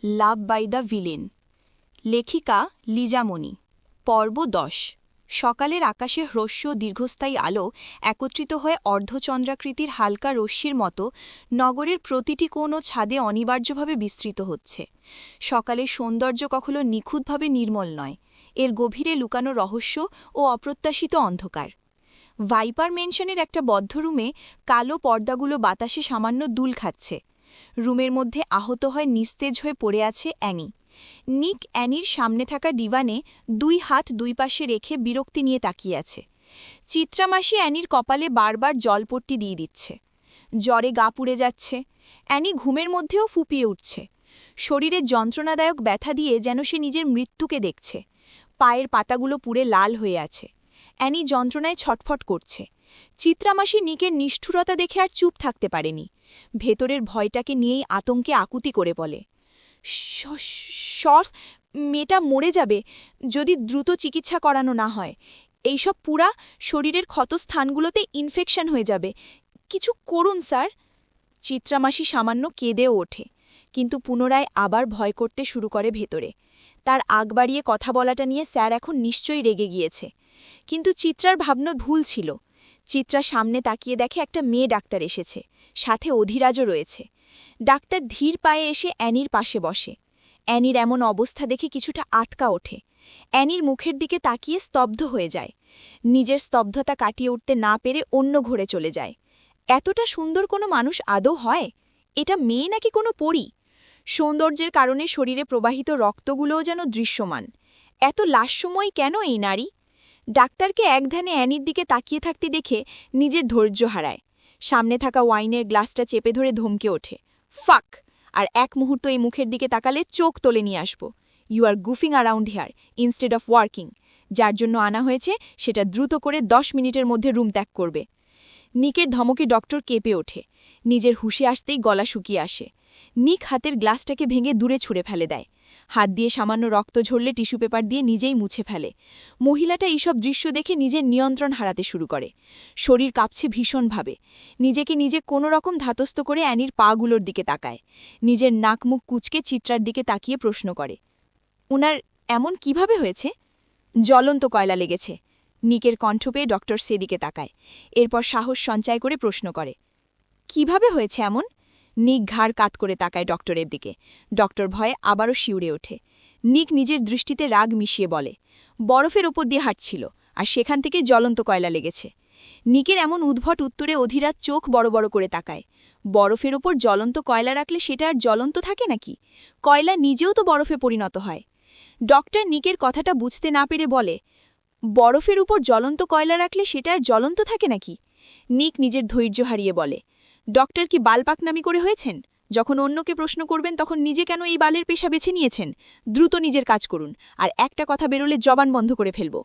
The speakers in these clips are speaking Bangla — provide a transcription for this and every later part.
Love by the villain. লেখিকা লিজামণি। পর্ব ১০। সকালের আকাশে হ্রস্ব দীর্ঘস্থায়ী আলো একত্রিত হয়ে অর্ধচন্দ্রাকৃতির হালকা রশ্মির মতো নগরের প্রতিটি কোণ ও ছাদে অনিবার্যভাবে বিস্তৃত হচ্ছে। সকালের সৌন্দর্য কখনো নিখুঁতভাবে নির্মল নয়, এর গভীরে লুকানো রহস্য ও অপ্রত্যাশিত অন্ধকার। ভাইপার মেনশনের একটা বদ্ধ রুমে কালো পর্দাগুলো বাতাসে সামান্য দুল খাচ্ছে। রুমের মধ্যে আহত হয়ে নিস্তেজ হয়ে পড়ে আছে অ্যানি। নিক অ্যানির সামনে থাকা ডিভানে দুই হাত দুই পাশে রেখে বিরক্তি নিয়ে তাকিয়ে আছে। চিত্রামাসি অ্যানির কপালে বারবার জলপট্টি দিয়ে দিচ্ছে। জ্বরে গা পুড়ে যাচ্ছে। অ্যানি ঘুমের মধ্যেও ফুপিয়ে উঠছে। শরীরে যন্ত্রণাদায়ক ব্যথা দিয়ে যেন সে নিজের মৃত্যুকে দেখছে। পায়ের পাতাগুলো পুড়ে লাল হয়ে আছে। অ্যানি যন্ত্রণায় ছটফট করছে। চিত্রামাসি নিকের নিষ্ঠুরতা দেখে আর চুপ থাকতে পারেনি। ভেতরের ভয়টাকে নিয়েই আতঙ্কে আকুতি করে বলে, মেয়েটা মরে যাবে যদি দ্রুত চিকিৎসা করানো না হয়। এইসব পুরা শরীরের ক্ষতস্থানগুলোতে ইনফেকশন হয়ে যাবে। কিছু করুন স্যার। চিত্রামাসি সামান্য কেঁদেও ওঠে, কিন্তু পুনরায় আবার ভয় করতে শুরু করে ভেতরে। তার আগ বাড়িয়ে কথা বলাটা নিয়ে স্যার এখন নিশ্চয়ই রেগে গিয়েছে। কিন্তু চিত্রার ভাবনা ভুল ছিল। চিত্রা সামনে তাকিয়ে দেখে একটা মেয়ে ডাক্তার এসেছে, সাথে অধিরাজও রয়েছে। ডাক্তার ধীর পায়ে এসে অ্যানির পাশে বসে। অ্যানির এমন অবস্থা দেখে কিছুটা আতকা ওঠে। অ্যানির মুখের দিকে তাকিয়ে স্তব্ধ হয়ে যায়। নিজের স্তব্ধতা কাটিয়ে উঠতে না পেরে অন্য ঘরে চলে যায়। এতটা সুন্দর কোনো মানুষ আদৌ হয়? এটা মেয়ে নাকি কোনো পরী? সৌন্দর্যের কারণে শরীরে প্রবাহিত রক্তগুলোও যেন দৃশ্যমান। এত লাস্যময় কেন এই নারী? ডাক্তারকে একধ্যানে অ্যানির দিকে তাকিয়ে থাকতে দেখে নিজের ধৈর্য হারায়। সামনে থাকা ওয়াইনের গ্লাসটা চেপে ধরে ধমকে ওঠে, ফাক! আর এক মুহূর্ত এই মুখের দিকে তাকালে চোখ তোলে নিয়ে আসব। You are goofing around here instead of working. যার জন্য আনা হয়েছে সেটা দ্রুত করে ১০ মিনিটের মধ্যে রুম ত্যাগ করবে। নিকের ধমকে ডক্টর কেঁপে ওঠে। নিজের হুঁশে আসতেই গলা শুকিয়ে আসে। নিক হাতের গ্লাসটাকে ভেঙে দূরে ছুঁড়ে ফেলে দেয়। হাত দিয়ে সামান্য রক্ত ঝরলে টিস্যু পেপার দিয়ে নিজেই মুছে ফেলে। মহিলাটা এইসব দৃশ্য দেখে নিজের নিয়ন্ত্রণ হারাতে শুরু করে। শরীর কাঁপছে ভীষণভাবে। নিজেকে নিজে কোনো রকম ধাতস্থ করে অ্যানির পাগুলোর দিকে তাকায়। নিজের নাক মুখ কুচকে চিত্রার দিকে তাকিয়ে প্রশ্ন করে, উনার এমন কিভাবে হয়েছে? জ্বলন্ত কয়লা লেগেছে। নিকের কণ্ঠ পেয়ে ডক্টর সেদিকে তাকায়। এরপর সাহস সঞ্চয় করে প্রশ্ন করে, কিভাবে হয়েছে এমন? নিক ঘাড় কাত করে তাকায় ডক্টরের দিকে। ডক্টর ভয়ে আবারও শিউরে ওঠে। নিক নিজের দৃষ্টিতে রাগ মিশিয়ে বলে, বরফের ওপর দিয়ে হাঁটছিল, আর সেখান থেকে জ্বলন্ত কয়লা লেগেছে। নিকের এমন উদ্ভট উত্তরে অধীরাজ চোখ বড় বড় করে তাকায়। বরফের ওপর জ্বলন্ত কয়লা রাখলে সেটা আর জ্বলন্ত থাকে নাকি? কয়লা নিজেও তো বরফে পরিণত হয়। ডক্টর নিকের কথাটা বুঝতে না পেরে বলে, বরফের উপর জ্বলন্ত কয়লা রাখলে সেটা আর জ্বলন্ত থাকে নাকি? নিক নিজের ধৈর্য হারিয়ে বলে, ডক্টর কি বালপাকনামি করে হয়েছেন? যখন অন্যকে প্রশ্ন করবেন তখন নিজে কেন এই বালের পেশা বেছে নিয়েছেন? দ্রুত নিজের কাজ করুন, আর একটা কথা বেরোলে জবান বন্ধ করে ফেলব।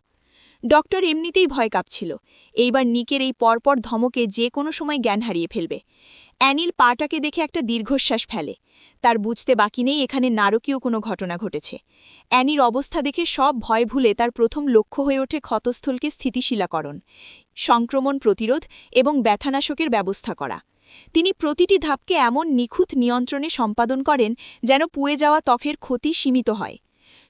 ডক্টর এমনিতেই ভয় কাঁপছিল। এইবার নিকের এই পরপর ধমকে যে কোনো সময় জ্ঞান হারিয়ে ফেলবে। অ্যানিল পাটাকে দেখে একটা দীর্ঘশ্বাস ফেলে। তার বুঝতে বাকি নেই এখানে নারকীয় কোনো ঘটনা ঘটেছে। অ্যানির অবস্থা দেখে সব ভয় ভুলে তার প্রথম লক্ষ্য হয়ে ওঠে ক্ষতস্থলকে স্থিতিশীলাকরণ, সংক্রমণ প্রতিরোধ এবং ব্যথানাশকের ব্যবস্থা করা। তিনি প্রতিটি ধাপকে এমন নিখুঁত নিয়ন্ত্রণে সম্পাদন করেন যেন পুয়ে যাওয়া ত্বকের ক্ষতি সীমিত হয়।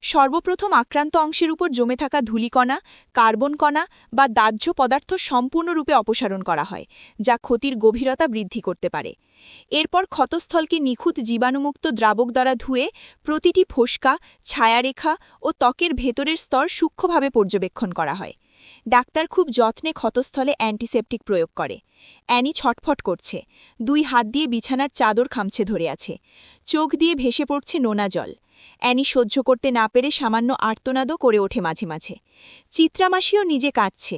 সর্বপ্রথম আক্রান্ত অংশের উপর জমে থাকা ধূলিকণা, কার্বন কণা বা দাহ্য পদার্থ সম্পূর্ণরূপে অপসারণ করা হয়, যা ক্ষতির গভীরতা বৃদ্ধি করতে পারে। এরপর ক্ষতস্থলকে নিখুঁত জীবাণুমুক্ত দ্রাবক দ্বারা ধুয়ে প্রতিটি ফোসকা, ছায়ারেখা ও ত্বকের ভেতরের স্তর সূক্ষ্মভাবে পর্যবেক্ষণ করা হয়। ডাক্তার খুব যত্নে ক্ষতস্থলে অ্যান্টিসেপটিক প্রয়োগ করে। অ্যানি ছটফট করছে। দুই হাত দিয়ে বিছানার চাদর খামছে ধরে আছে। চোখ দিয়ে ভেসে পড়ছে নোনা জল। অ্যানি সহ্য করতে না পেরে সামান্য আর্তনাদও করে ওঠে মাঝে মাঝে। চিত্রামাসিও নিজে কাঁদছে।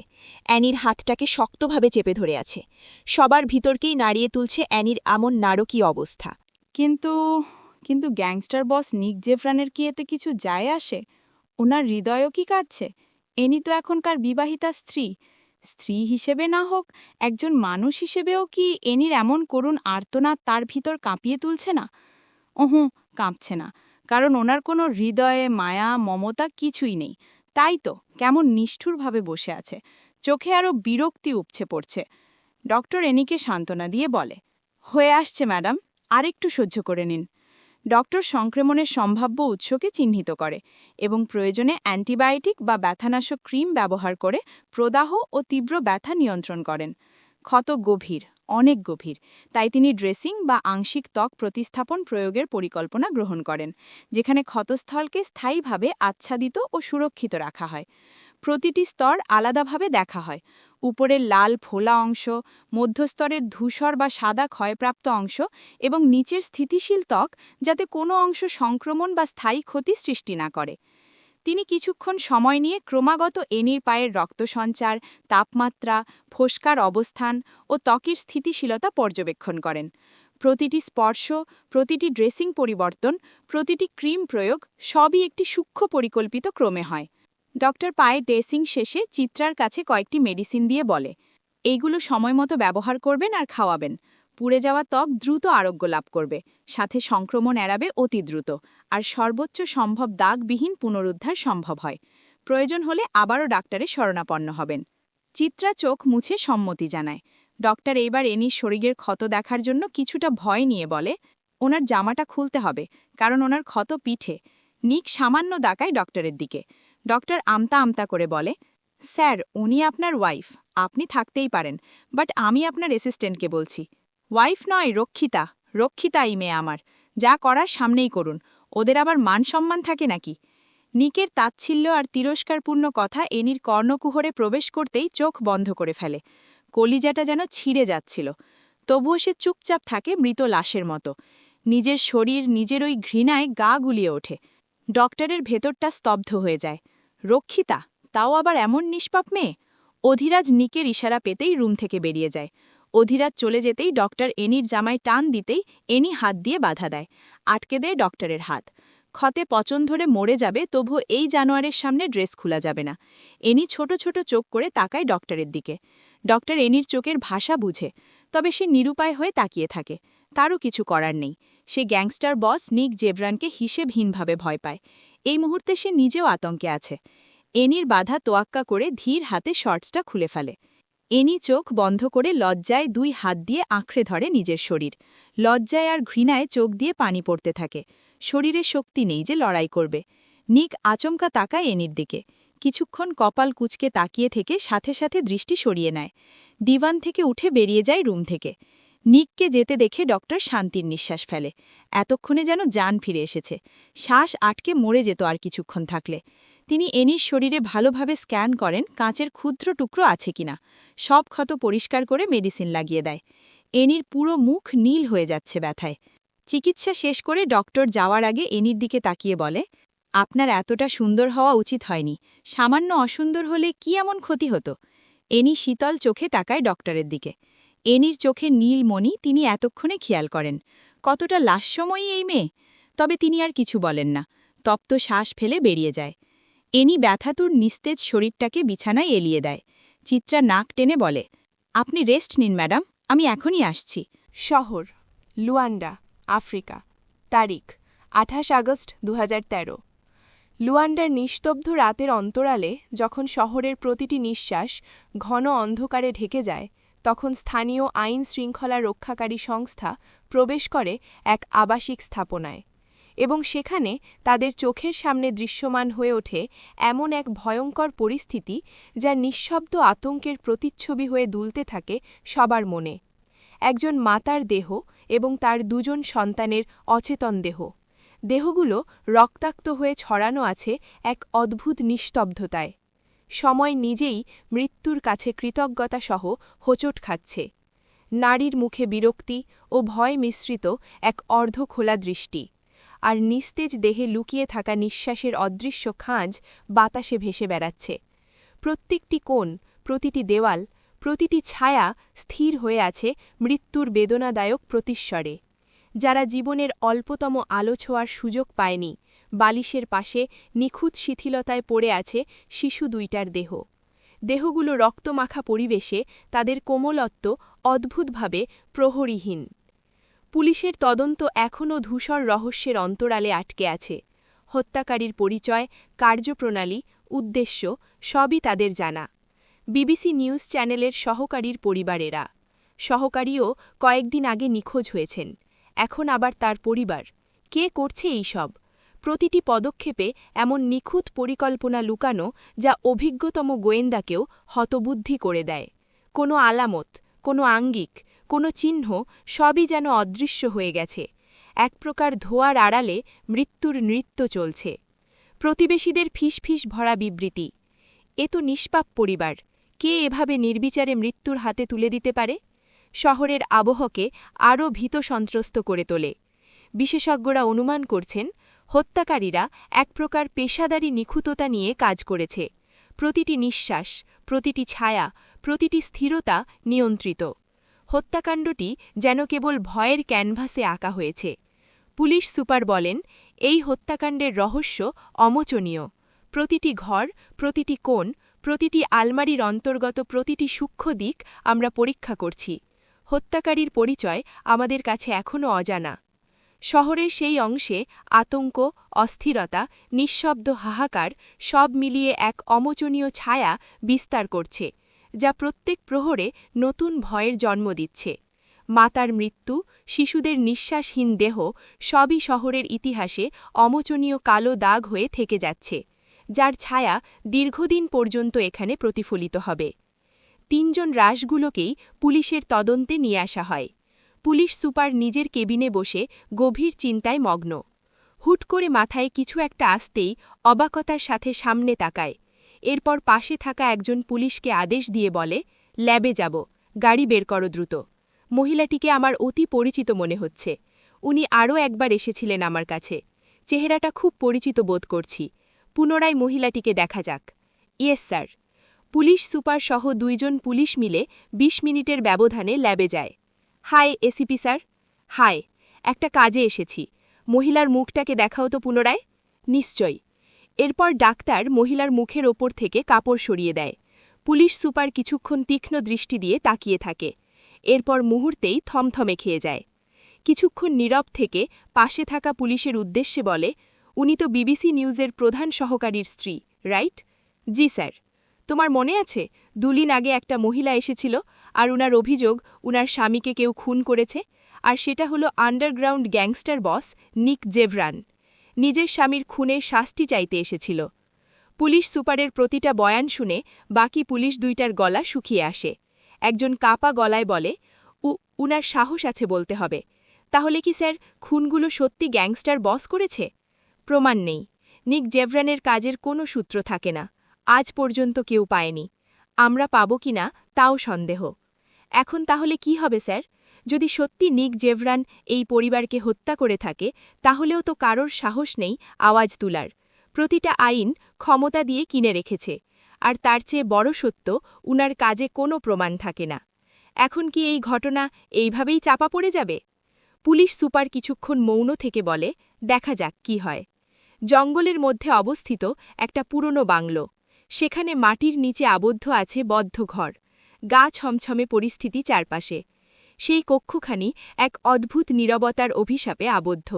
অ্যানির হাতটাকে শক্তভাবে চেপে ধরে আছে। সবার ভিতরকেই নাড়িয়ে তুলছে অ্যানির এমন নারকীয় অবস্থা। কিন্তু গ্যাংস্টার বস নিক জেফরানের কি এতে কিছু যায় আসে? ওনার হৃদয়ও কি কাঁদছে? এনি তো এখনকার বিবাহিতা স্ত্রী। স্ত্রী হিসেবে না হোক, একজন মানুষ হিসেবেও কি এনির এমন করুণ আর্তনাদ তার ভিতর কাঁপিয়ে তুলছে না? কাঁপছে না, কারণ ওনার কোনো হৃদয়ে মায়া মমতা কিছুই নেই। তাই তো কেমন নিষ্ঠুরভাবে বসে আছে। চোখে আরও বিরক্তি উপছে পড়ছে। ডক্টর এনিকে সান্ত্বনা দিয়ে বলে, হয়ে আসছে ম্যাডাম, আরেকটু সহ্য করে নিন। ডক্টর সংক্রমণের সম্ভাব্য উৎসকে চিহ্নিত করে এবং প্রয়োজনে অ্যান্টিবায়োটিক বা ব্যথানাশক ক্রিম ব্যবহার করে প্রদাহ ও তীব্র ব্যথা নিয়ন্ত্রণ করেন। ক্ষত গভীর, অনেক গভীর, তাই তিনি ড্রেসিং বা আংশিক ত্বক প্রতিস্থাপন প্রয়োগের পরিকল্পনা গ্রহণ করেন, যেখানে ক্ষতস্থলকে স্থায়ীভাবে আচ্ছাদিত ও সুরক্ষিত রাখা হয়। প্রতিটি স্তর আলাদাভাবে দেখা হয়। উপরের লাল ফোলা অংশ, মধ্যস্তরের ধূসর বা সাদা ক্ষয়প্রাপ্ত অংশ এবং নিচের স্থিতিশীল ত্বক, যাতে কোনো অংশ সংক্রমণ বা স্থায়ী ক্ষতি সৃষ্টি না করে। তিনি কিছুক্ষণ সময় নিয়ে ক্রমাগত এনির পায়ের রক্ত সঞ্চার, তাপমাত্রা, ফোস্কার অবস্থান ও ত্বকের স্থিতিশীলতা পর্যবেক্ষণ করেন। প্রতিটি স্পর্শ, প্রতিটি ড্রেসিং পরিবর্তন, প্রতিটি ক্রিম প্রয়োগ সবই একটি সূক্ষ্ম পরিকল্পিত ক্রমে হয়। ডক্টর পায়ে ড্রেসিং শেষে চিত্রার কাছে কয়েকটি মেডিসিন দিয়ে বলে, এইগুলো সময়মতো ব্যবহার করবেন আর খাওয়াবেন। পুড়ে যাওয়া ত্বক দ্রুত আরোগ্য লাভ করবে, সাথে সংক্রমণ এড়াবে অতি দ্রুত, আর সর্বোচ্চ সম্ভব দাগবিহীন পুনরুদ্ধার সম্ভব হয়। প্রয়োজন হলে আবারও ডাক্তারের শরণাপন্ন হবেন। চিত্রা চোখ মুছে সম্মতি জানায়। ডক্টর এইবার এনির শরীরের ক্ষত দেখার জন্য কিছুটা ভয় নিয়ে বলে, ওনার জামাটা খুলতে হবে, কারণ ওনার ক্ষত পিঠে। নিক সামান্য দাকায় ডক্টরের দিকে। ডক্টর আমতা আমতা করে বলে, স্যার, উনি আপনার ওয়াইফ, আপনি থাকতেই পারেন, বাট আমি আপনার অ্যাসিস্ট্যান্টকে বলছি। ওয়াইফ নয়, রক্ষিতা। রক্ষিতা এই মেয়ে আমার। যা করার সামনেই করুন, ওদের আবার মান সম্মান থাকে নাকি? নিকের তাচ্ছিল্য আর তিরস্কারপূর্ণ কথা এনির কর্ণকুহরে প্রবেশ করতেই চোখ বন্ধ করে ফেলে। কলিজাটা যেন ছিঁড়ে যাচ্ছিল। তবুও সে চুপচাপ থাকে মৃত লাশের মতো। নিজের শরীর, নিজের ওই ঘৃণায় গা গুলিয়ে ওঠে। ডক্টরের ভেতরটা স্তব্ধ হয়ে যায়। রক্ষিতা, তাও আবার এমন নিষ্পাপ মেয়ে? অধিরাজ নিকের ইশারা পেতেই রুম থেকে বেরিয়ে যায়। অধিরাজ চলে যেতেই ডক্টর এনির জামায় টান দিতেই এনি হাত দিয়ে বাধা দেয়, আটকে দেয় ডক্টরের হাত। ক্ষতে পচন ধরে মরে যাবে, তবু এই জানোয়ারের সামনে ড্রেস খোলা যাবে না। এনি ছোট ছোট চোখ করে তাকায় ডক্টরের দিকে। ডক্টর এনির চোখের ভাষা বুঝে, তবে সে নিরুপায় হয়ে তাকিয়ে থাকে। তারও কিছু করার নেই। সে গ্যাংস্টার বস নিক জেব্রানকে হিসেবহীনভাবে ভয় পায়। এই মুহূর্তে সে নিজেও আতঙ্কে আছে। এনির বাধা তোয়াক্কা করে ধীর হাতে শর্টসটা খুলে ফেলে। এনি চোখ বন্ধ করে লজ্জায় 2 হাত দিয়ে আঁকড়ে ধরে নিজের শরীর। লজ্জায় আর ঘৃণায় চোখ দিয়ে পানি পড়তে থাকে। শরীরে শক্তি নেই যে লড়াই করবে। নিক আচমকা তাকায় এনির দিকে। কিছুক্ষণ কপাল কুঁচকে তাকিয়ে থেকে সাথে সাথে দৃষ্টি সরিয়ে নেয়। দিওয়ান থেকে উঠে বেরিয়ে যায় রুম থেকে। নিককে যেতে দেখে ডক্টর শান্তির নিঃশ্বাস ফেলে। এতক্ষণে যেন জান ফিরে এসেছে। শ্বাস আটকে মরে যেত আর কিছুক্ষণ থাকলে। তিনি এনির শরীরে ভালোভাবে স্ক্যান করেন কাঁচের ক্ষুদ্র টুকরো আছে কিনা। সব ক্ষত পরিষ্কার করে মেডিসিন লাগিয়ে দেয়। এনির পুরো মুখ নীল হয়ে যাচ্ছে ব্যথায়। চিকিৎসা শেষ করে ডক্টর যাওয়ার আগে এনির দিকে তাকিয়ে বলে, আপনার এতটা সুন্দর হওয়া উচিত হয়নি। সামান্য অসুন্দর হলে কি এমন ক্ষতি হতো? এনি শীতল চোখে তাকায় ডক্টরের দিকে। এনির চোখে নীল মণি তিনি এতক্ষণে খেয়াল করেন। কতটা লাস্যময়ী এই মেয়ে! তবে তিনি আর কিছু বলেন না। তপ্ত শ্বাস ফেলে বেরিয়ে যায়। এনি ব্যথাতুর নিস্তেজ শরীরটাকে বিছানায় এলিয়ে দেয়। চিত্রা নাক টেনে বলে, আপনি রেস্ট নিন ম্যাডাম, আমি এখনই আসছি। শহর লুয়ান্ডা, আফ্রিকা। তারিখ 28 আগস্ট 2013। লুয়ান্ডার নিস্তব্ধ রাতের অন্তরালে যখন শহরের প্রতিটি নিঃশ্বাস ঘন অন্ধকারে ঢেকে যায়, তখন স্থানীয় আইন শৃঙ্খলা রক্ষাকারী সংস্থা প্রবেশ করে এক আবাসিক স্থাপনায়। এবং সেখানে তাদের চোখের সামনে দৃশ্যমান হয়ে ওঠে এমন এক ভয়ঙ্কর পরিস্থিতি যা নিঃশব্দ আতঙ্কের প্রতিচ্ছবি হয়ে দুলতে থাকে সবার মনে। একজন মাতার দেহ এবং তার 2 জন সন্তানের অচেতন দেহ। দেহগুলো রক্তাক্ত হয়ে ছড়ানো আছে এক অদ্ভুত নিস্তব্ধতায়। সময় নিজেই মৃত্যুর কাছে কৃতজ্ঞতাসহ হোঁচট খাচ্ছে। নারীর মুখে বিরক্তি ও ভয় মিশ্রিত এক অর্ধখোলা দৃষ্টি, আর নিস্তেজ দেহে লুকিয়ে থাকা নিঃশ্বাসের অদৃশ্য খাঁজ বাতাসে ভেসে বেড়াচ্ছে। প্রত্যেকটি কোণ, প্রতিটি দেওয়াল, প্রতিটি ছায়া স্থির হয়ে আছে মৃত্যুর বেদনাদায়ক প্রতিস্বরে। যারা জীবনের অল্পতম আলো ছোঁয়ার সুযোগ পায়নি, বালিশের পাশে নিখুঁত শিথিলতায় পড়ে আছে শিশু 2টার দেহ। দেহগুলো রক্তমাখা পরিবেশে, তাদের কোমলত্ব অদ্ভুতভাবে প্রহরীহীন। পুলিশের তদন্ত এখনও ধূসর রহস্যের অন্তরালে আটকে আছে। হত্যাকারীর পরিচয়, কার্যপ্রণালী, উদ্দেশ্য সবই তাদের জানা। বিবিসি নিউজ চ্যানেলের সহকারীর পরিবারেরা। সহকারীও কয়েকদিন আগে নিখোঁজ হয়েছেন। এখন আবার তার পরিবার। কে করছে এই সব? প্রতিটি পদক্ষেপে এমন নিখুঁত পরিকল্পনা লুকানো যা অভিজ্ঞতম গোয়েন্দাকেও হতবুদ্ধি করে দেয়। কোনো আলামত, কোনো আঙ্গিক, কোনো চিহ্ন সবই যেন অদৃশ্য হয়ে গেছে। এক প্রকার ধোঁয়ার আড়ালে মৃত্যুর নৃত্য চলছে। প্রতিবেশীদের ফিসফিস ভরা বিবৃতি। এ তো নিষ্পাপ পরিবার, কে এভাবে নির্বিচারে মৃত্যুর হাতে তুলে দিতে পারে? শহরের আবহকে আরও ভীত সন্ত্রস্ত করে তোলে। বিশেষজ্ঞরা অনুমান করছেন, হত্যাকারীরা এক প্রকার পেশাদারি নিখুঁততা নিয়ে কাজ করেছে। প্রতিটি নিঃশ্বাস, প্রতিটি ছায়া, প্রতিটি স্থিরতা নিয়ন্ত্রিত। হত্যাকাণ্ডটি যেন কেবল ভয়ের ক্যানভাসে আঁকা হয়েছে। পুলিশ সুপার বলেন, এই হত্যাকাণ্ডের রহস্য অমোচনীয়। প্রতিটি ঘর, প্রতিটি কোণ, প্রতিটি আলমারির অন্তর্গত প্রতিটি সূক্ষ্ম দিক আমরা পরীক্ষা করছি। হত্যাকারীর পরিচয় আমাদের কাছে এখনও অজানা। শহরের সেই অংশে আতঙ্ক, অস্থিরতা, নিঃশব্দ হাহাকার সব মিলিয়ে এক অমোচনীয় ছায়া বিস্তার করছে, যা প্রত্যেক প্রহরে নতুন ভয়ের জন্ম দিচ্ছে। মাতার মৃত্যু, শিশুদের নিঃশ্বাসহীন দেহ সবই শহরের ইতিহাসে অমোচনীয় কালো দাগ হয়ে থেকে যাচ্ছে, যার ছায়া দীর্ঘদিন পর্যন্ত এখানে প্রতিফলিত হবে। ৩ জন রাশগুলোকেই পুলিশের তদন্তে নিয়ে আসা হয়। পুলিশ সুপার নিজের কেবিনে বসে গভীর চিন্তায় মগ্ন। হুট করে মাথায় কিছু একটা আসতেই অবাকতার সাথে সামনে তাকায়। এরপর পাশে থাকা একজন পুলিশকে আদেশ দিয়ে বলে, ল্যাবে যাব, গাড়ি বের করো দ্রুত। মহিলাটিকে আমার অতি পরিচিত মনে হচ্ছে। উনি আরও একবার এসেছিলেন আমার কাছে। চেহারাটা খুব পরিচিত বোধ করছি। পুনরায় মহিলাটিকে দেখা যাক। Yes sir. পুলিশ সুপার সহ 2 জন পুলিশ মিলে 20 মিনিটের ব্যবধানে ল্যাবে যায়। High ACP sir. হাই, একটা কাজে এসেছি। মহিলার মুখটাকে দেখাও তো পুনরায়। নিশ্চয়ই। এরপর ডাক্তার মহিলার মুখের ওপর থেকে কাপড় সরিয়ে দেয়। পুলিশ সুপার কিছুক্ষণ তীক্ষ্ণ দৃষ্টি দিয়ে তাকিয়ে থাকে। এরপর মুহূর্তেই থমথমে খেয়ে যায়। কিছুক্ষণ নীরব থেকে পাশে থাকা পুলিশের উদ্দেশ্যে বলে, উনি তো বিবিসি নিউজের প্রধান সহকারীর স্ত্রী, রাইট? জি স্যার। তোমার মনে আছে 2 দিন আগে একটা মহিলা এসেছিল আর উনার অভিযোগ উনার স্বামীকে কেউ খুন করেছে, আর সেটা হলো আন্ডারগ্রাউন্ড গ্যাংস্টার বস নিক জেভরান। নিজের স্বামীর খুনের শাস্তি চাইতে এসেছিল। পুলিশ সুপারের প্রতিটা বয়ান শুনে বাকি পুলিশ 2টার গলা শুকিয়ে আসে। একজন কাপা গলায় বলে, উনার সাহস আছে বলতে হবে। তাহলে কি স্যার খুনগুলো সত্যি গ্যাংস্টার বস করেছে? প্রমাণ নেই। নিক জেভরানের কাজের কোনো সূত্র থাকে না। আজ পর্যন্ত কেউ পায়নি। আমরা পাব কিনা তাও সন্দেহ। এখন তাহলে কি হবে স্যার? যদি সত্যি নিক জেভরান এই পরিবারকে হত্যা করে থাকে, তাহলেও তো কারোর সাহস নেই আওয়াজ তুলার। প্রতিটা আইন ক্ষমতা দিয়ে কিনে রেখেছে। আর তার চেয়ে বড় সত্য, উনার কাজে কোনো প্রমাণ থাকে না। এখন কি এই ঘটনা এইভাবেই চাপা পড়ে যাবে? পুলিশ সুপার কিছুক্ষণ মৌন থেকে বলে, দেখা যাক কি হয়। জঙ্গলের মধ্যে অবস্থিত একটা পুরনো বাংলো। সেখানে মাটির নিচে আবদ্ধ আছে বদ্ধ ঘর। গা ছমছমে পরিস্থিতি চারপাশে। সেই কক্ষখানি এক অদ্ভুত নীরবতার অভিশাপে আবদ্ধ,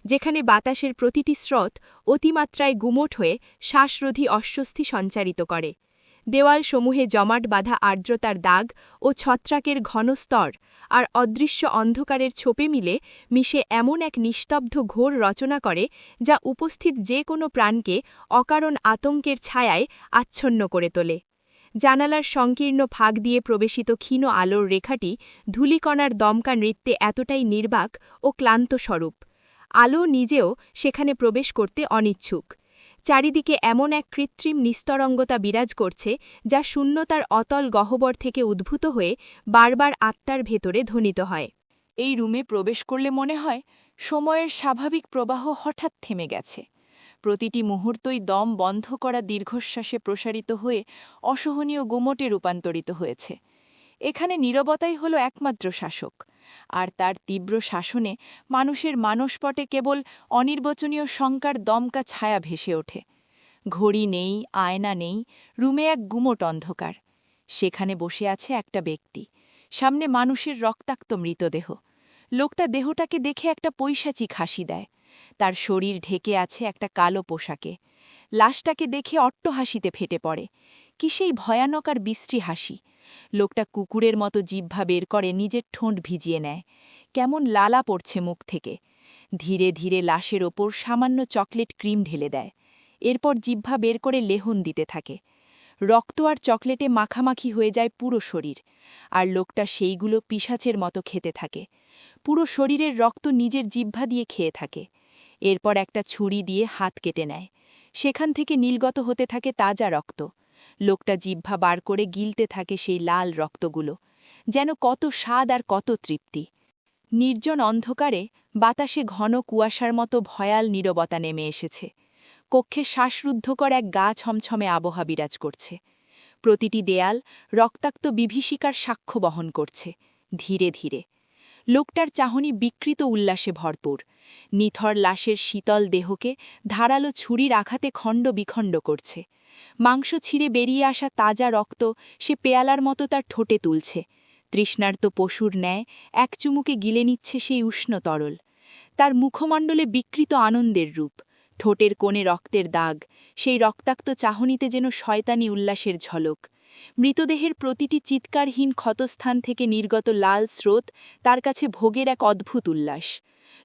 যেখানে বাতাসের প্রতিটি স্রোত অতিমাত্রায় গুমোট হয়ে শ্বাসরোধী অস্বস্তি সঞ্চারিত করে। দেওয়ালসমূহে জমাট বাঁধা আর্দ্রতার দাগ ও ছত্রাকের ঘন স্তর আর অদৃশ্য অন্ধকারের ছোপে মিলে মিশে এমন এক নিস্তব্ধ ঘোর রচনা করে, যা উপস্থিত যে কোনো প্রাণকে অকারণ আতঙ্কের ছায়ায় আচ্ছন্ন করে তোলে। জানালার সংকীর্ণ ফাঁক দিয়ে প্রবেশিত ক্ষীণ আলোর রেখাটি ধূলিকণার দমকা নৃত্যে এতটাই নির্বাক ও ক্লান্ত স্বরূপ। আলো নিজেও সেখানে প্রবেশ করতে অনিচ্ছুক। চারিদিকে এমন এক কৃত্রিম নিস্তরঙ্গতা বিরাজ করছে, যা শূন্যতার অতল গহ্বর থেকে উদ্ভূত হয়ে বারবার আত্মার ভেতরে ধ্বনিত হয়। এই রুমে প্রবেশ করলে মনে হয় সময়ের স্বাভাবিক প্রবাহ হঠাৎ থেমে গেছে। প্রতিটি মুহূর্তই দম বন্ধ করা দীর্ঘশ্বাসে প্রসারিত হয়ে অসহনীয় গুমটে রূপান্তরিত হয়েছে। এখানে নীরবতাই হল একমাত্র শাসক, আর তার তীব্র শাসনে মানুষের মানসপটে কেবল অনির্বচনীয় শঙ্কার দমকা ছায়া ভেসে ওঠে। ঘড়ি নেই, আয়না নেই, রুমে এক গুমট অন্ধকার। সেখানে বসে আছে একটা ব্যক্তি, সামনে মানুষের রক্তাক্ত মৃতদেহ। লোকটা দেহটাকে দেখে একটা পৈশাচিক হাসি দেয়। তার শরীর ঢেকে আছে একটা কালো পোশাকে। লাশটাকে দেখে অট্টহাসিতে ফেটে পড়ে। কি সেই ভয়ানক আর বিশ্রী হাসি! লোকটা কুকুরের মতো জিহ্বা বের করে নিজের ঠোঁট ভিজিয়ে নেয়। কেমন লালা পড়ছে মুখ থেকে। ধীরে ধীরে লাশের ওপর সামান্য চকলেট ক্রিম ঢেলে দেয়। এরপর জিহ্বা বের করে লেহন দিতে থাকে। রক্ত আর চকলেটে মাখামাখি হয়ে যায় পুরো শরীর, আর লোকটা সেইগুলো পিশাচের মতো খেতে থাকে। পুরো শরীরের রক্ত নিজের জিহ্বা দিয়ে খেয়ে থাকে। এরপর একটা ছুরি দিয়ে হাত কেটে নেয়। সেখান থেকে নীলগত হতে থাকে তাজা রক্ত। লোকটা জিহ্বা বার করে গিলতে থাকে সেই লাল রক্তগুলো, যেন কত স্বাদ আর কত তৃপ্তি। নির্জন অন্ধকারে বাতাসে ঘন কুয়াশার মতো ভয়াল নীরবতা নেমে এসেছে। কক্ষে শ্বাসরুদ্ধকর এক গা ছমছমে আবহা বিরাজ করছে। প্রতিটি দেয়াল রক্তাক্ত বিভীষিকার সাক্ষ্য বহন করছে। ধীরে ধীরে লোকটার চাহনি বিকৃত উল্লাসে ভরপুর। নিথর লাশের শীতল দেহকে ধারালো ছুরির আঘাতে খণ্ড বিখণ্ড করছে। মাংস ছিঁড়ে বেরিয়ে আসা তাজা রক্ত সে পেয়ালার মতো তার ঠোঁটে তুলছে। তৃষ্ণার্ত পশুর ন্যায় এক চুমুকে গিলে নিচ্ছে সেই উষ্ণ তরল। তার মুখমণ্ডলে বিকৃত আনন্দের রূপ, ঠোঁটের কোণে রক্তের দাগ, সেই রক্তাক্ত চাহনিতে যেন শয়তানি উল্লাসের ঝলক। মৃতদেহের প্রতিটি চিৎকারহীন ক্ষতস্থান থেকে নির্গত লাল স্রোত তার কাছে ভোগের এক অদ্ভুত উল্লাস।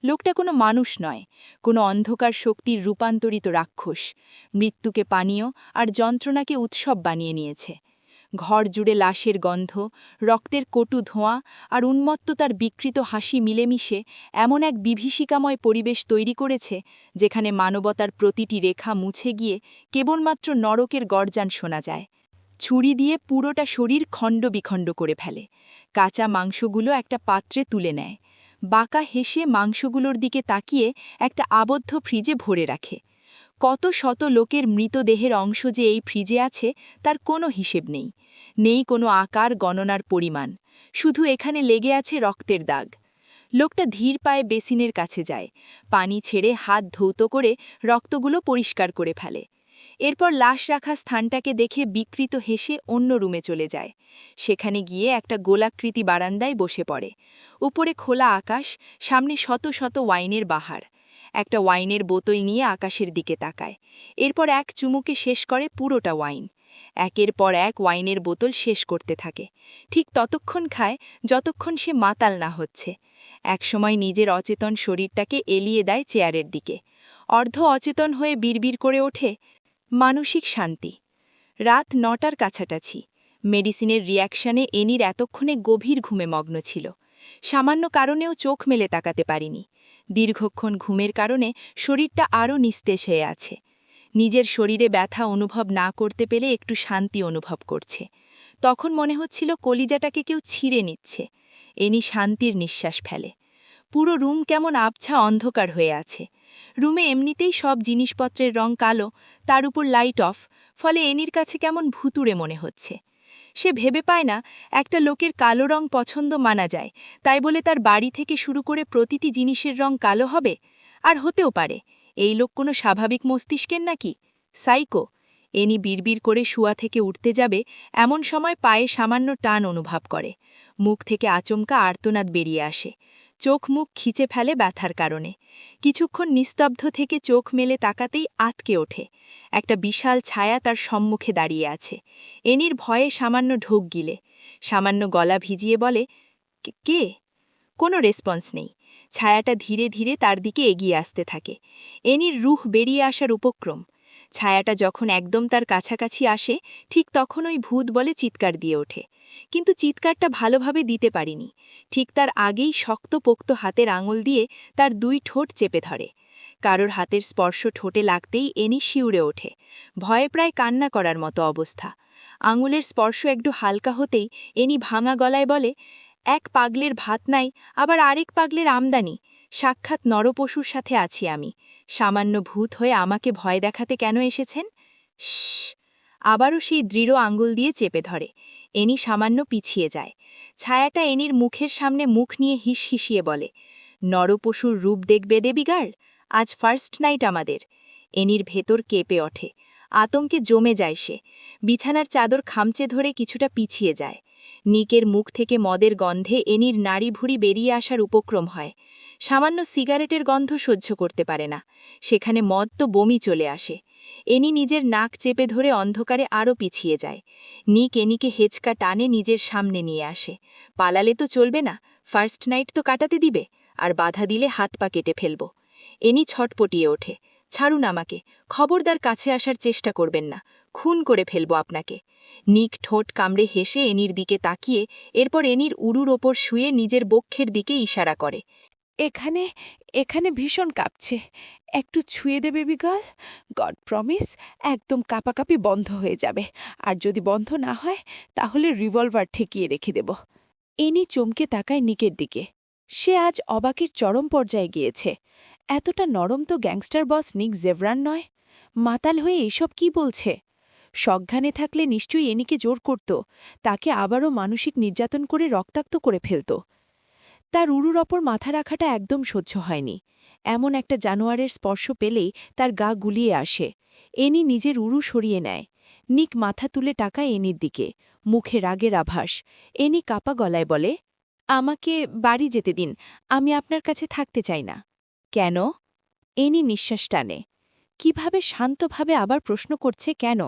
লোকটা কোনো মানুষ নয়, কোনো অন্ধকার শক্তির রূপান্তরিত রাক্ষস। মৃত্যুকে পানীয় আর যন্ত্রণাকে উৎসব বানিয়ে নিয়েছে। ঘর জুড়ে লাশের গন্ধ, রক্তের কটু ধোঁয়া আর উন্মত্ততার বিকৃত হাসি মিলেমিশে এমন এক বিভীষিকাময় পরিবেশ তৈরি করেছে, যেখানে মানবতার প্রতিটি রেখা মুছে গিয়ে কেবলমাত্র নরকের গর্জান শোনা যায়। ছুরি দিয়ে পুরোটা শরীর খণ্ড বিখণ্ড করে ফেলে। কাঁচা মাংসগুলো একটা পাত্রে তুলে নেয়। বাঁকা হেসে মাংসগুলোর দিকে তাকিয়ে একটা আবদ্ধ ফ্রিজে ভরে রাখে। কত শত লোকের মৃতদেহের অংশ যে এই ফ্রিজে আছে তার কোনো হিসেব নেই। নেই কোনো আকার গণনার পরিমাণ, শুধু এখানে লেগে আছে রক্তের দাগ। লোকটা ধীর পায়ে বেসিনের কাছে যায়, পানি ছেড়ে হাত ধৌত করে রক্তগুলো পরিষ্কার করে ফেলে। এরপর লাশ রাখা স্থানটাকে দেখে বিকৃত হেসে অন্য রুমে চলে যায়। সেখানে গিয়ে একটা গোলাকৃতি বারান্দায় বসে পড়ে। উপরে খোলা আকাশ, সামনে শত শত ওয়াইনের বাহার। একটা ওয়াইনের বোতল নিয়ে আকাশের দিকে তাকায়। এরপর এক চুমুকে শেষ করে পুরোটা ওয়াইন। একের পর এক ওয়াইনের বোতল শেষ করতে থাকে। ঠিক ততক্ষণ খায় যতক্ষণ সে মাতাল না হচ্ছে। একসময় নিজের অচেতন শরীরটাকে এলিয়ে দেয় চেয়ারের দিকে। অর্ধ অচেতন হয়ে বিড়বিড় করে ওঠে, মানসিক শান্তি। রাত ৯টার কাছাকাছি। মেডিসিনের রিয়াকশনে এনির এতক্ষণে গভীর ঘুমে মগ্ন ছিল। সামান্য কারণেও চোখ মেলে তাকাতে পারিনি। দীর্ঘক্ষণ ঘুমের কারণে শরীরটা আরও নিস্তেজ হয়ে আছে। নিজের শরীরে ব্যথা অনুভব না করতে পেলে একটু শান্তি অনুভব করছে। তখন মনে হচ্ছিল কলিজাটাকে কেউ ছিঁড়ে নিচ্ছে। এনি শান্তির নিঃশ্বাস ফেলে। পুরো রুম কেমন আবছা অন্ধকার হয়ে আছে। রুমে এমনিতেই সব জিনিসপত্রের রং কালো, তার উপর লাইট অফ, ফলে এনির কাছে কেমন ভুতুড়ে মনে হচ্ছে। সে ভেবে পায় না একটা লোকের কালো রং পছন্দ মানা যায়, তাই বলে তার বাড়ি থেকে শুরু করে প্রতিটি জিনিসের রং কালো হবে। আর হতেও পারে এই লোক কোনো স্বাভাবিক মস্তিষ্কের নাকি সাইকো। এনি বিড়বিড় করে শুয়া থেকে উঠতে যাবে, এমন সময় পায়ে সামান্য টান অনুভব করে। মুখ থেকে আচমকা আর্তনাদ বেরিয়ে আসে। চোখ মুখ খিচে ফেলে ব্যথার কারণে। কিছুক্ষণ নিস্তব্ধ থেকে চোখ মেলে তাকাতেই আতকে ওঠে। একটা বিশাল ছায়া তার সম্মুখে দাঁড়িয়ে আছে। এনির ভয়ে সামান্য ঢোক গিলে, সামান্য গলা ভিজিয়ে বলে, কে? কোনো রেসপন্স নেই। ছায়াটা ধীরে ধীরে তার দিকে এগিয়ে আসতে থাকে। এনির রুহ বেরিয়ে আসার উপক্রম। ছায়াটা যখন একদম তার কাছাকাছি আসে, ঠিক তখন ওই ভূত বলে চিৎকার দিয়ে ওঠে। কিন্তু চিৎকারটা ভালোভাবে দিতে পারিনি। ঠিক তার আগেই শক্তপোক্ত হাতের আঙুল দিয়ে তার দুই ঠোঁট চেপে ধরে। কারোর হাতের স্পর্শ ঠোঁটে লাগতেই এনি শিউরে ওঠে। ভয়ে প্রায় কান্না করার মতো অবস্থা। আঙুলের স্পর্শ একটু হালকা হতেই এনি ভাঙা গলায় বলে, এক পাগলের ভাত নাই, আবার আরেক পাগলের আমদানি। সাক্ষাৎ নরপশুর সাথে আছি আমি। সামান্য ভূত হয়ে আমাকে ভয় দেখাতে কেন এসেছেন? শ্। আবারও সেই দৃঢ় আঙ্গুল দিয়ে চেপে ধরে। এনি সামান্য পিছিয়ে যায়। ছায়াটা এনির মুখের সামনে মুখ নিয়ে হিসহিসিয়ে বলে, নরপশুর রূপ দেখবে দেবী গার্ল, আজ ফার্স্ট নাইট আমাদের। এনির ভেতর কেঁপে ওঠে। আতঙ্কে জমে যায় সে। বিছানার চাদর খামচে ধরে কিছুটা পিছিয়ে যায়। নিকের মুখ থেকে মদের গন্ধে এনির নাড়ি ভুড়ি বেরিয়ে আসার উপক্রম হয়। সামান্য সিগারেটের গন্ধ সহ্য করতে পারে না। সেখানে মদ তো বমি চলে আসে। এনি নিজের নাক চেপে ধরে অন্ধকারে আরও পিছিয়ে যায়। নিক এনিকে হেঁচকা টানে নিজের সামনে নিয়ে আসে। পালালে তো চলবে না, ফার্স্ট নাইট তো কাটাতে দিবে, আর বাধা দিলে হাত পা কেটে ফেলব। এনি ছটপটিয়ে ওঠে। ছাড়ুন আমাকে, খবরদার কাছে আসার চেষ্টা করবেন না, খুন করে ফেলব আপনাকে। নিক ঠোঁট কামড়ে হেসে এনির দিকে তাকিয়ে এরপর এনির উরুর ওপর শুয়ে নিজের বক্ষের দিকে ইশারা করে। এখানে এখানে ভীষণ কাঁপছে, একটু ছুঁয়ে দে বেবি গার্ল। গড প্রমিস একদম কাঁপাকাঁপি বন্ধ হয়ে যাবে, আর যদি বন্ধ না হয় তাহলে রিভলভার ঠেকিয়ে রেখে দেব। এনি চমকে তাকায় নিকের দিকে। সে আজ অবাকের চরম পর্যায়ে গিয়েছে। এতটা নরম তো গ্যাংস্টার বস নিক জেভরান নয়। মাতাল হয়ে এইসব কি বলছে? সজ্ঞানে থাকলে নিশ্চয়ই এনিকে জোর করত, তাকে আবারও মানসিক নির্যাতন করে রক্তাক্ত করে ফেলত। তার উরুর ওপর মাথা রাখাটা একদম সহ্য হয়নি। এমন একটা জানোয়ারের স্পর্শ পেলেই তার গা গুলিয়ে আসে। এনি নিজের উরু সরিয়ে নেয়। নিক মাথা তুলে টাকায় এনির দিকে, মুখে রাগের আভাস। এনি কাপা গলায় বলে, আমাকে বাড়ি যেতে দিন, আমি আপনার কাছে থাকতে চাই না। কেন? এনি নিঃশ্বাস টানে। কিভাবে শান্তভাবে আবার প্রশ্ন করছে কেন?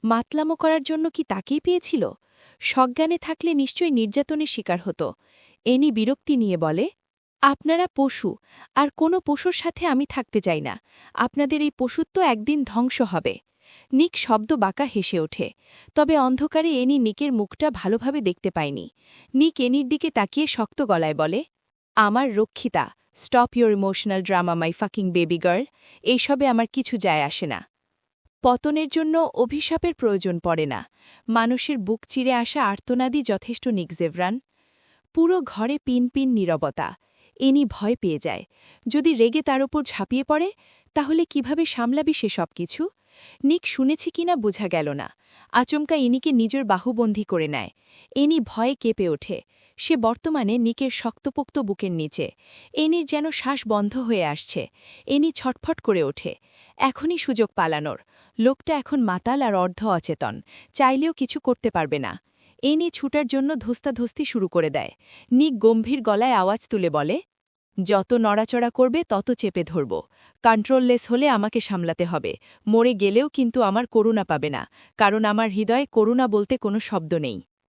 মাতলামো করার জন্য কি তাকেই পেয়েছিল? সজ্ঞানে থাকলে নিশ্চয়ই নির্যাতনের শিকার হতো। এনি বিরক্তি নিয়ে বলে, আপনারা পশু, আর কোনো পশুর সাথে আমি থাকতে চাই না। আপনাদের এই পশুত্ব একদিন ধ্বংস হবে। নিক শব্দ বাঁকা হেসে ওঠে, তবে অন্ধকারে এনি নিকের মুখটা ভালোভাবে দেখতে পায়নি। নিক এনির দিকে তাকিয়ে শক্ত গলায় বলে, আমার রক্ষিতা, stop your emotional drama my fucking baby girl. এইসবে আমার কিছু যায় আসে না। পতনের জন্য অভিশাপের প্রয়োজন পড়ে না, মানুষের বুক চিরে আসা আর্তনাদই যথেষ্ট নিক জেভরান। পুরো ঘরে পিন পিন নীরবতা। এনি ভয় পেয়ে যায়। যদি রেগে তার ওপর ঝাঁপিয়ে পড়ে তাহলে কিভাবে সামলাবি সে সব কিছু? নিক শুনেছে কিনা বোঝা গেল না। আচমকা এনিকে নিজের বাহুবন্দী করে নেয়। এনি ভয়ে কেঁপে ওঠে। সে বর্তমানে নিকের শক্তপোক্ত বুকের নিচে। এনির যেন শ্বাস বন্ধ হয়ে আসছে। এনি ছটফট করে ওঠে। এখনই সুযোগ পালানোর। লোকটা এখন মাতাল আর অর্ধ অচেতন, চাইলেও কিছু করতে পারবে না। এনি ছুটার জন্য ধস্তাধস্তি শুরু করে দেয়। নিক গম্ভীর গলায় আওয়াজ তুলে বলে, যত নড়াচড়া করবে তত চেপে ধরব। কন্ট্রোললেস হলে আমাকে সামলাতে হবে। মরে গেলেও কিন্তু আমার করুণা পাবে না, কারণ আমার হৃদয়ে করুণা বলতে কোনো শব্দ নেই।